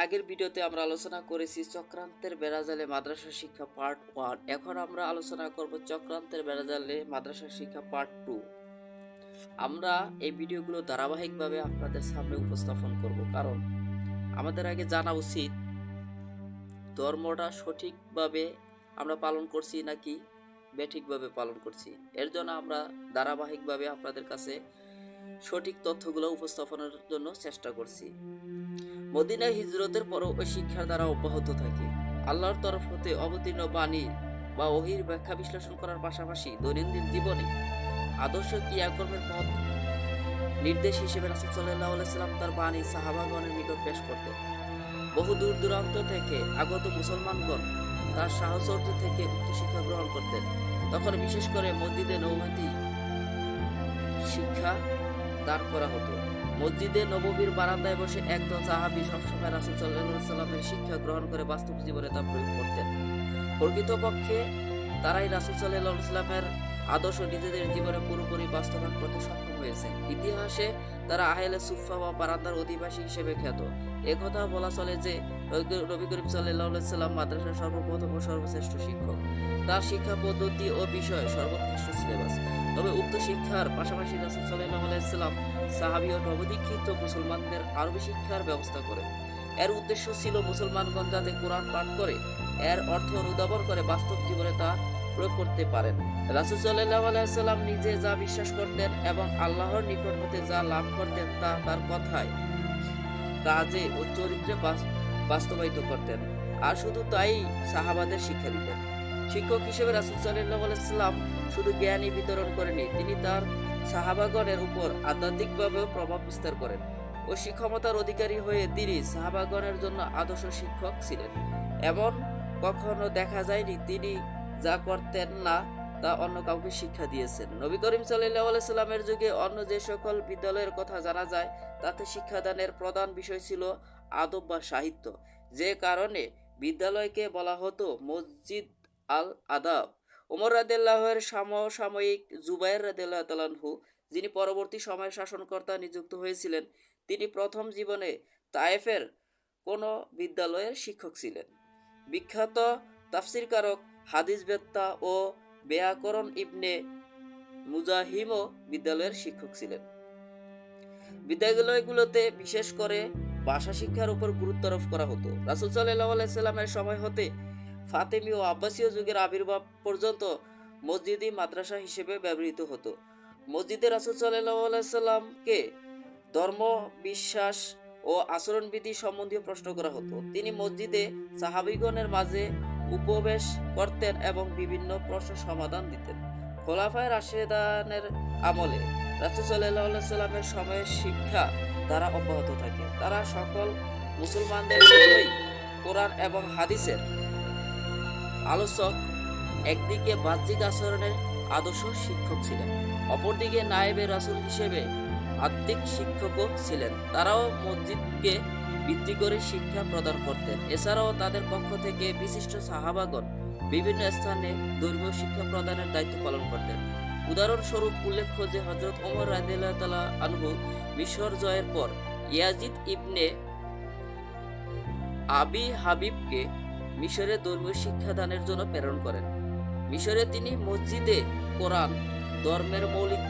আগের ভিডিওতে আমরা আলোচনা করেছি চক্রান্তের বেড়াজালে মাদ্রাসা শিক্ষা পার্ট 1। এখন আমরা আলোচনা করব চক্রান্তের বেড়াজালে মাদ্রাসা শিক্ষা পার্ট 2। আমরা এই ভিডিওগুলো ধারাবাহিকভাবে আপনাদের সামনে উপস্থাপন করব, কারণ আমাদের আগে জানা উচিত ধর্মটা সঠিকভাবে আমরা পালন করছি নাকি বেঠিকভাবে পালন করছি। এর জন্য আমরা ধারাবাহিকভাবে আপনাদের কাছে সঠিক তথ্যগুলো উপস্থাপনের জন্য চেষ্টা করছি। মদিনায় হিজরতের পরও ওই শিক্ষার দ্বারা অব্যাহত থাকে। আল্লাহর তরফ হতে অবতীর্ণ বাণী বা ওহীর ব্যাখ্যা বিশ্লেষণ করার পাশাপাশি দৈনন্দিন জীবনে আদর্শ ক্রিয়াকর্মের পথ নির্দেশ হিসেবে রাসূল সাল্লাল্লাহু আলাইহি সাল্লাম তার বাণী সাহাবাগণের নিকট পেশ করতেন। বহু দূর দূরান্ত থেকে আগত মুসলমানগণ তার সাহচর্য থেকে উক্ত শিক্ষা গ্রহণ করতেন। তখন বিশেষ করে মসজিদে নববী শিক্ষা দান করা হতো। মসজিদে নববীর বারান্দায় বসে একদল সাহাবী সবসময় রাসূল সাল্লাল্লাহু আলাইহি সাল্লামের শিক্ষা গ্রহণ করে বাস্তব জীবনে তা প্রয়োগ করতেন। প্রকৃতপক্ষে তারাই রাসূল সাল্লাল্লাহু আলাইহি সাল্লামের আদর্শ নিজেদের জীবনে পুরোপুরি বাস্তবায়ন করতে সক্ষম হয়েছেন। ইতিহাসে তারা আহলে সুফফা বা বারান্দার অধিবাসী হিসেবে খ্যাত। একথা বলা চলে যে নবী করিম সাল্লাল্লাহু আলাইহি সাল্লাম মাদ্রাসার সর্বপ্রথম ও সর্বশ্রেষ্ঠ শিক্ষক। তার শিক্ষা পদ্ধতি ও বিষয় সর্বোৎকৃষ্ট সিলেবাস। তবে উক্ত শিক্ষার পাশাপাশি রাসূল সাল্লাল্লাহু আলাইহি সাল্লাম সাহাবী ও নবদীক্ষিত মুসলমানদের আরবি শিক্ষার ব্যবস্থা করেন। এর উদ্দেশ্য ছিল মুসলমানগণ যাতে কোরআন পাঠ করে এর অর্থ অনুধাবন করে বাস্তব জীবনে তা প্রয়োগ করতে পারেন। রাসূল সাল্লাল্লাহু আলাইহি সাল্লাম নিজে যা বিশ্বাস করতেন এবং আল্লাহর নিকট হতে যা লাভ করতেন তা তার কথায়, কাজে ও চরিত্রে বাস্তবায়িত করতেন। আর শুধু তাই সাহাবাদের শিক্ষা দিতেন। শিক্ষক হিসেবে রাসূল সাল্লাল্লাহু আলাইহি সাল্লাম শুধু জ্ঞানই বিতরণ করেননি, তিনি তার সাহাবাগণের উপর আধ্যাত্মিকভাবেও প্রভাব বিস্তার করেন ও শিক্ষমতার অধিকারী হয়ে তিনি সাহাবাগণের জন্য আদর্শ শিক্ষক ছিলেন। এমন কখনো দেখা যায়নি তিনি যা করতেন না তা অন্য কাউকে শিক্ষা দিয়েছেন। নবী করিম সাল্লাল্লাহু আলাইহি সাল্লামের যুগে অন্য যে সকল বিদ্যালয়ের কথা জানা যায় তাতে শিক্ষাদানের প্রধান বিষয় ছিল আদব বা সাহিত্য, যে কারণে বিদ্যালয়কে বলা হতো মসজিদ আল আদাব। ওমর রাদিয়াল্লাহু এর সমসাময়িক জুবাইর রাদিয়াল্লাহু তাআলা আনহু, যিনি পরবর্তী সময়ের শাসনকর্তা নিযুক্ত হয়েছিলেন, তিনি প্রথম জীবনে তায়েফের কোন বিদ্যালয়ের শিক্ষক ছিলেন। বিখ্যাত তাফসীরকারক, হাদিস বেত্তা ও ব্যাকরণ ইবনে মুজাহিমও বিদ্যালয়ের শিক্ষক ছিলেন। বিদ্যালয়গুলোতে বিশেষ করে ভাষা শিক্ষার উপর গুরুত্ব আরোপ করা হতো। রাসূল সাল্লাল্লাহু আলাইহি সাল্লামের সময় হতে ফাতেমি ও আব্বাসীয় যুগের আবির্ভাব পর্যন্ত মসজিদই মাদ্রাসা হিসেবে ব্যবহৃত হতো। মসজিদে রাসূল সাল্লাল্লাহু আলাইহি সাল্লামকে ধর্ম, বিশ্বাস ও আচরণবিধি সম্বন্ধীয় প্রশ্ন করা হতো। তিনি মসজিদে সাহাবীগণের মাঝে উপবেশ করতেন এবং বিভিন্ন প্রশ্ন সমাধান দিতেন। খোলাফায়ে রাশিদানের আমলে রাসূল সাল্লাল্লাহু আলাইহি সাল্লামের সময়ে শিক্ষা দ্বারা অব্যাহত থাকে। তারা সকল মুসলমানদের জন্যই কোরআন এবং হাদিসের আলোচক, একদিকে বাহ্যিক আচরণের আদর্শ শিক্ষক ছিলেন, অপরদিকে নায়েবে রাসূল হিসেবে আত্মিক শিক্ষকও ছিলেন। তারাও মসজিদকে ভিত্তি করে শিক্ষা প্রদান করতেন। এছাড়াও তাদের পক্ষ থেকে বিশিষ্ট সাহাবাগণ বিভিন্ন স্থানে ধর্মীয় শিক্ষা প্রদানের দায়িত্ব পালন করতেন। উদাহরণস্বরূপ উল্লেখ্য যে হযরত ওমর রাদিয়াল্লাহু তাআলা আনহু মিশর জয়ের পর ইয়াজিদ ইবনে আবি হাবিবকে মিশরে ধর্মীয় শিক্ষাদানের জন্য প্রেরণ করেন। মিশরে তিনি মসজিদে কোরআন, ধর্মের মৌলিক